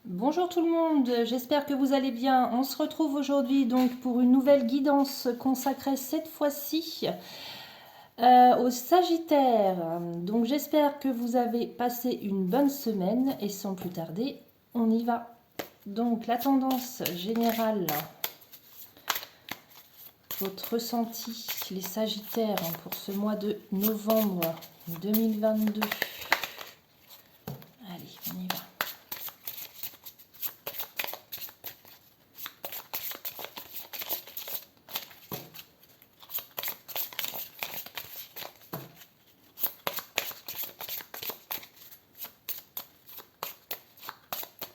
Bonjour tout le monde, j'espère que vous allez bien. On se retrouve aujourd'hui donc pour une nouvelle guidance consacrée cette fois-ci au Sagittaire. Donc j'espère que vous avez passé une bonne semaine et sans plus tarder, on y va. Donc la tendance générale, votre ressenti, les Sagittaires pour ce mois de novembre 2022. Allez, on y va.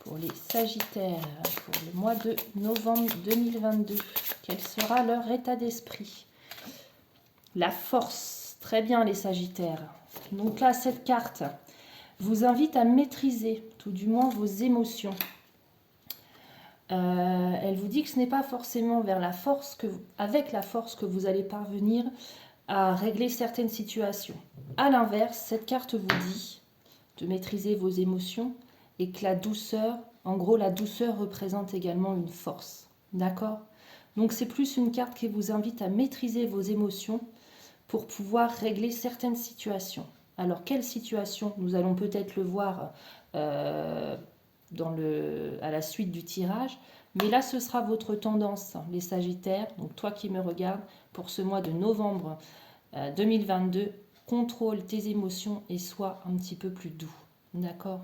Pour les Sagittaires, pour le mois de novembre 2022, quel sera leur état d'esprit? La force, très bien les Sagittaires. Donc là, cette carte vous invite à maîtriser, tout du moins, vos émotions. Elle vous dit que ce n'est pas forcément vers la force avec la force que vous allez parvenir à régler certaines situations. A l'inverse, cette carte vous dit de maîtriser vos émotions et que la douceur, en gros, la douceur représente également une force. D'accord? Donc c'est plus une carte qui vous invite à maîtriser vos émotions pour pouvoir régler certaines situations. Alors, quelle situation? Nous allons peut-être le voir à la suite du tirage. Mais là, ce sera votre tendance, les Sagittaires. Donc, toi qui me regardes, pour ce mois de novembre 2022, contrôle tes émotions et sois un petit peu plus doux. D'accord?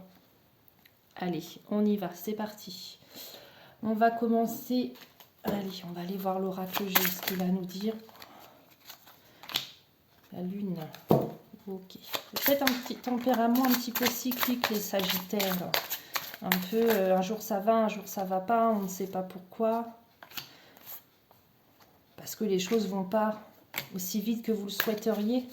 Allez, on y va, c'est parti. On va commencer. Allez, on va aller voir l'oracle G, ce qu'il va nous dire. La lune. Ok. Peut-être un petit tempérament un petit peu cyclique, les Sagittaires. Un peu, un jour ça va, un jour ça va pas, on ne sait pas pourquoi. Parce que les choses vont pas aussi vite que vous le souhaiteriez.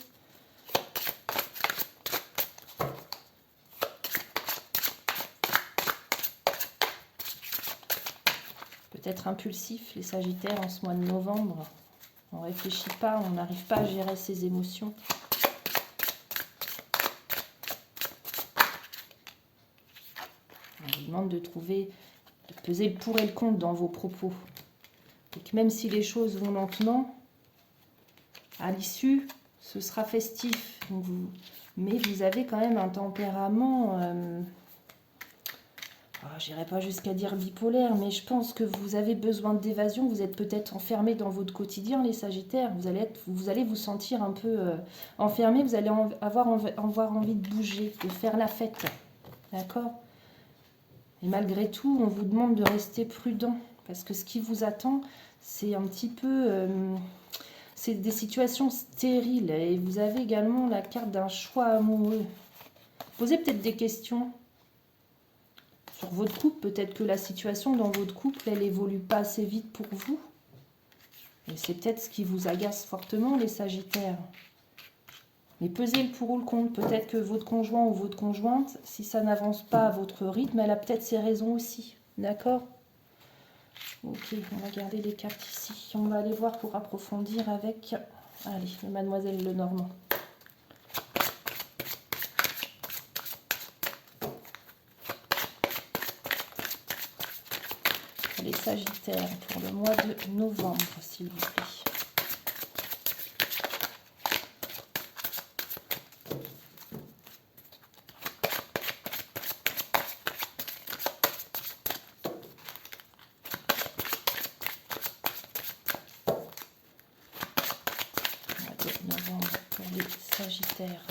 Peut-être impulsif, les Sagittaires, en ce mois de novembre. On ne réfléchit pas, on n'arrive pas à gérer ses émotions. On vous demande de peser le pour et le contre dans vos propos. Et que même si les choses vont lentement, à l'issue, ce sera festif. Mais vous avez quand même un tempérament, j'irai pas jusqu'à dire bipolaire, mais je pense que vous avez besoin d'évasion. Vous êtes peut-être enfermé dans votre quotidien, les Sagittaires. Vous allez vous sentir un peu enfermé. Vous allez avoir envie de bouger, de faire la fête. D'accord? Et malgré tout, on vous demande de rester prudent. Parce que ce qui vous attend, c'est un petit peu... c'est des situations stériles. Et vous avez également la carte d'un choix amoureux. Posez peut-être des questions sur votre couple. Peut-être que la situation dans votre couple, elle évolue pas assez vite pour vous. Et c'est peut-être ce qui vous agace fortement, les Sagittaires. Mais pesez le pour ou le contre. Peut-être que votre conjoint ou votre conjointe, si ça n'avance pas à votre rythme, elle a peut-être ses raisons aussi. D'accord? Ok, on va garder les cartes ici. On va aller voir pour approfondir avec... Allez, Mademoiselle Lenormand. Les Sagittaires pour le mois de novembre, s'il vous plaît. Novembre pour les Sagittaires.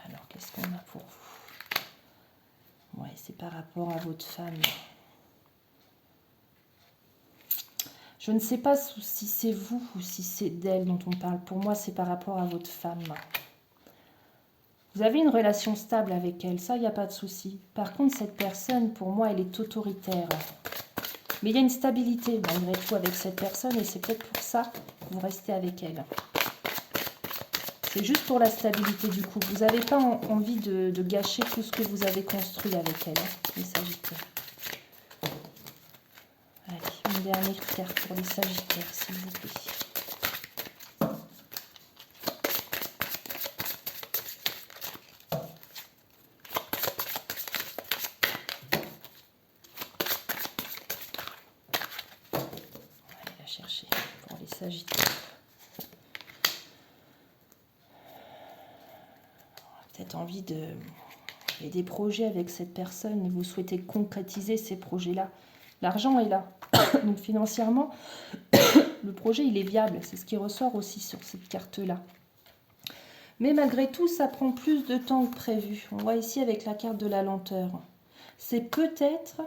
Alors, qu'est-ce qu'on a pour vous? Ouais, c'est par rapport à votre femme. Je ne sais pas si c'est vous ou si c'est d'elle dont on parle. Pour moi, c'est par rapport à votre femme. Vous avez une relation stable avec elle, ça, il n'y a pas de souci. Par contre, cette personne, pour moi, elle est autoritaire. Mais il y a une stabilité, malgré tout, avec cette personne, et c'est peut-être pour ça que vous restez avec elle. C'est juste pour la stabilité du couple. Vous n'avez pas envie de gâcher tout ce que vous avez construit avec elle, les Sagittaires. Allez, une dernière carte pour les Sagittaires, s'il vous plaît. Sagittaire. Peut-être envie de... Il y a des projets avec cette personne et vous souhaitez concrétiser ces projets-là. L'argent est là. Donc financièrement, le projet, il est viable. C'est ce qui ressort aussi sur cette carte-là. Mais malgré tout, ça prend plus de temps que prévu. On voit ici avec la carte de la lenteur. C'est peut-être...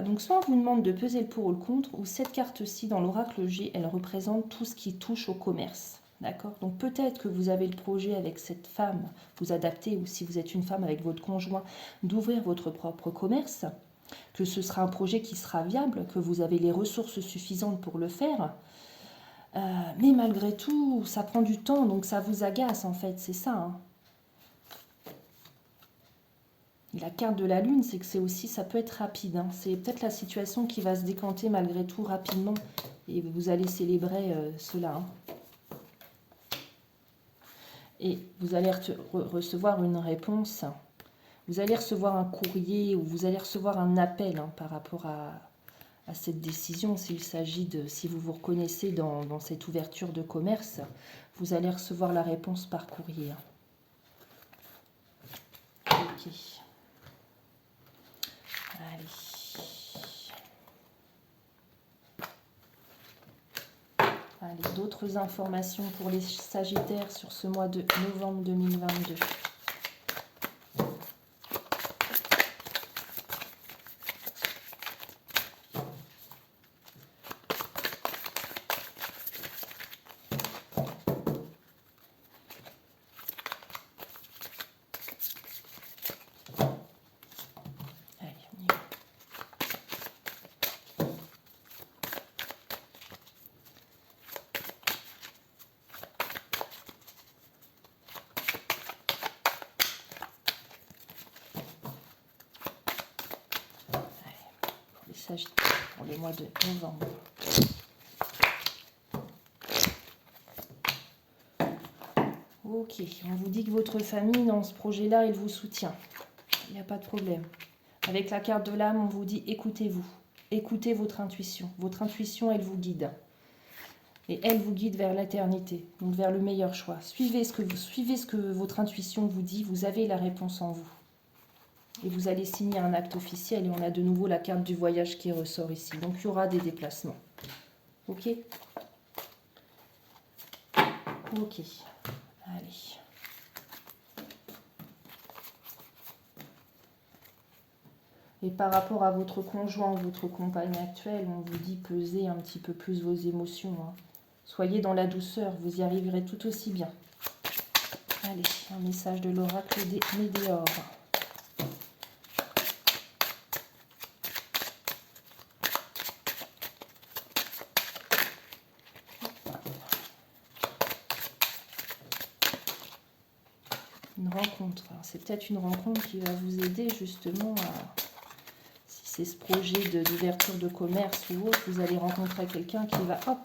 donc soit on vous demande de peser le pour ou le contre, ou cette carte-ci dans l'oracle G, elle représente tout ce qui touche au commerce. D'accord? Donc peut-être que vous avez le projet avec cette femme, vous adaptez, ou si vous êtes une femme avec votre conjoint, d'ouvrir votre propre commerce, que ce sera un projet qui sera viable, que vous avez les ressources suffisantes pour le faire. Mais malgré tout, ça prend du temps, donc ça vous agace en fait, c'est ça. Hein. Et la carte de la lune, c'est que c'est aussi, ça peut être rapide. Hein. C'est peut-être la situation qui va se décanter malgré tout rapidement, et vous allez célébrer cela. Hein. Et vous allez recevoir une réponse. Vous allez recevoir un courrier ou vous allez recevoir un appel hein, par rapport à cette décision. S'il s'agit de, si vous vous reconnaissez dans cette ouverture de commerce, vous allez recevoir la réponse par courrier. Ok. Allez. Allez, d'autres informations pour les Sagittaires sur ce mois de novembre 2022. Pour le mois de novembre. Ok, on vous dit que votre famille, dans ce projet-là, elle vous soutient. Il n'y a pas de problème. Avec la carte de l'âme, on vous dit écoutez-vous. Écoutez votre intuition. Votre intuition, elle vous guide. Et elle vous guide vers l'éternité, donc vers le meilleur choix. Suivez ce que votre intuition vous dit, vous avez la réponse en vous. Et vous allez signer un acte officiel et on a de nouveau la carte du voyage qui ressort ici. Donc il y aura des déplacements. Ok? Ok. Allez. Et par rapport à votre conjoint ou votre compagne actuelle, on vous dit pesez un petit peu plus vos émotions. Hein. Soyez dans la douceur, vous y arriverez tout aussi bien. Allez, un message de l'oracle des Médéors. Une rencontre. C'est peut-être une rencontre qui va vous aider justement à... Si c'est ce projet d'ouverture de commerce ou autre, vous allez rencontrer quelqu'un qui va, hop,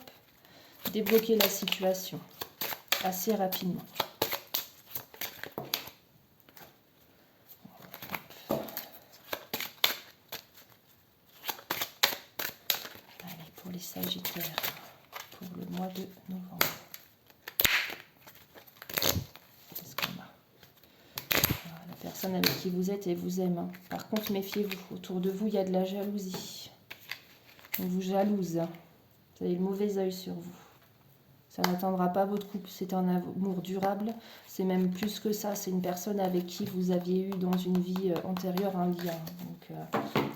débloquer la situation assez rapidement. Allez, pour les Sagittaires, pour le mois de novembre. La personne avec qui vous êtes, elle vous aime. Hein. Par contre, méfiez-vous. Autour de vous, il y a de la jalousie. On vous jalouse. Hein. Vous avez le mauvais œil sur vous. Ça n'atteindra pas votre couple. C'est un amour durable. C'est même plus que ça. C'est une personne avec qui vous aviez eu dans une vie antérieure un lien. Donc,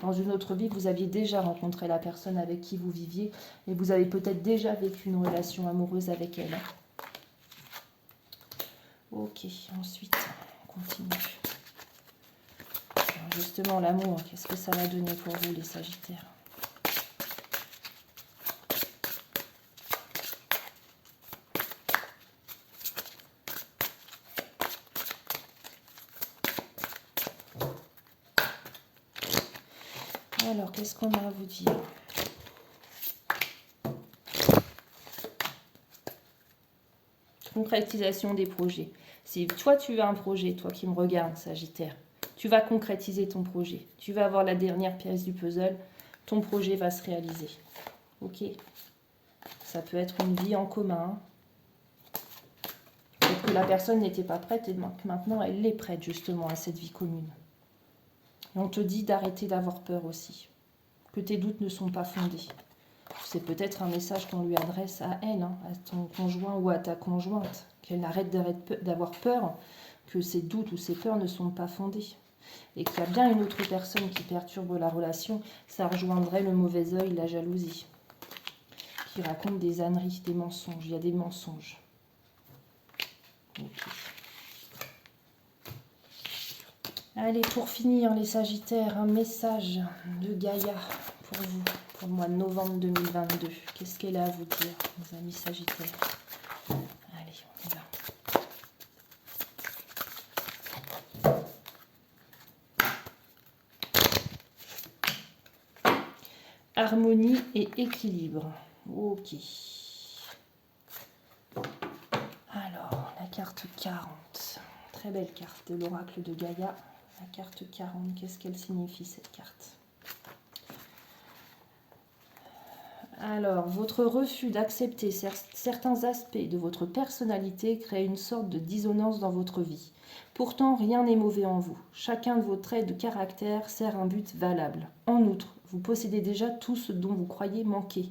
dans une autre vie, vous aviez déjà rencontré la personne avec qui vous viviez. Et vous avez peut-être déjà vécu une relation amoureuse avec elle. Hein. Ok, ensuite, on continue. Alors justement, l'amour, qu'est-ce que ça va donner pour vous, les Sagittaires? Alors, qu'est-ce qu'on a à vous dire? Concrétisation des projets. Si toi, tu as un projet, toi qui me regardes, Sagittaire, tu vas concrétiser ton projet. Tu vas avoir la dernière pièce du puzzle. Ton projet va se réaliser. Ok? Ça peut être une vie en commun. Peut-être que la personne n'était pas prête et que maintenant elle est prête justement à cette vie commune. Et on te dit d'arrêter d'avoir peur aussi. Que tes doutes ne sont pas fondés. C'est peut-être un message qu'on lui adresse à elle, hein, à ton conjoint ou à ta conjointe. Qu'elle arrête d'avoir peur, que ses doutes ou ses peurs ne sont pas fondés. Et qu'il y a bien une autre personne qui perturbe la relation, ça rejoindrait le mauvais œil, la jalousie. Qui raconte des âneries, des mensonges. Il y a des mensonges. Okay. Allez, pour finir, les Sagittaires, un message de Gaïa pour vous, pour le mois de novembre 2022. Qu'est-ce qu'elle a à vous dire, mes amis Sagittaires? Allez, on y va. Harmonie et équilibre. Ok. Alors, la carte 40. Très belle carte de l'oracle de Gaïa. La carte 40, qu'est-ce qu'elle signifie cette carte? Alors, votre refus d'accepter certains aspects de votre personnalité crée une sorte de dissonance dans votre vie. Pourtant, rien n'est mauvais en vous. Chacun de vos traits de caractère sert un but valable. En outre, vous possédez déjà tout ce dont vous croyez manquer.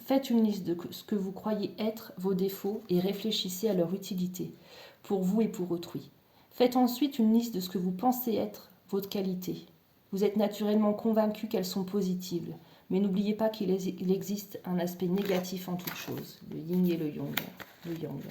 Faites une liste de ce que vous croyez être vos défauts et réfléchissez à leur utilité, pour vous et pour autrui. Faites ensuite une liste de ce que vous pensez être votre qualité. Vous êtes naturellement convaincu qu'elles sont positives, mais n'oubliez pas qu'il existe un aspect négatif en toute chose, le yin et le yang.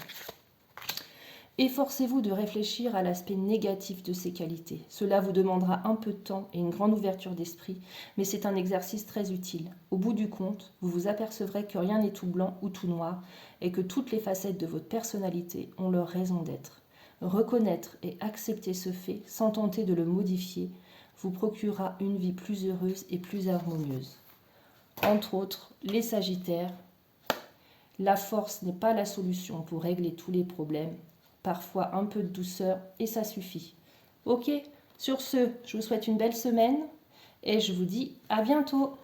Efforcez-vous de réfléchir à l'aspect négatif de ces qualités. Cela vous demandera un peu de temps et une grande ouverture d'esprit, mais c'est un exercice très utile. Au bout du compte, vous vous apercevrez que rien n'est tout blanc ou tout noir et que toutes les facettes de votre personnalité ont leur raison d'être. Reconnaître et accepter ce fait sans tenter de le modifier vous procurera une vie plus heureuse et plus harmonieuse. Entre autres, les Sagittaires, la force n'est pas la solution pour régler tous les problèmes. Parfois un peu de douceur et ça suffit. Ok, sur ce, je vous souhaite une belle semaine et je vous dis à bientôt.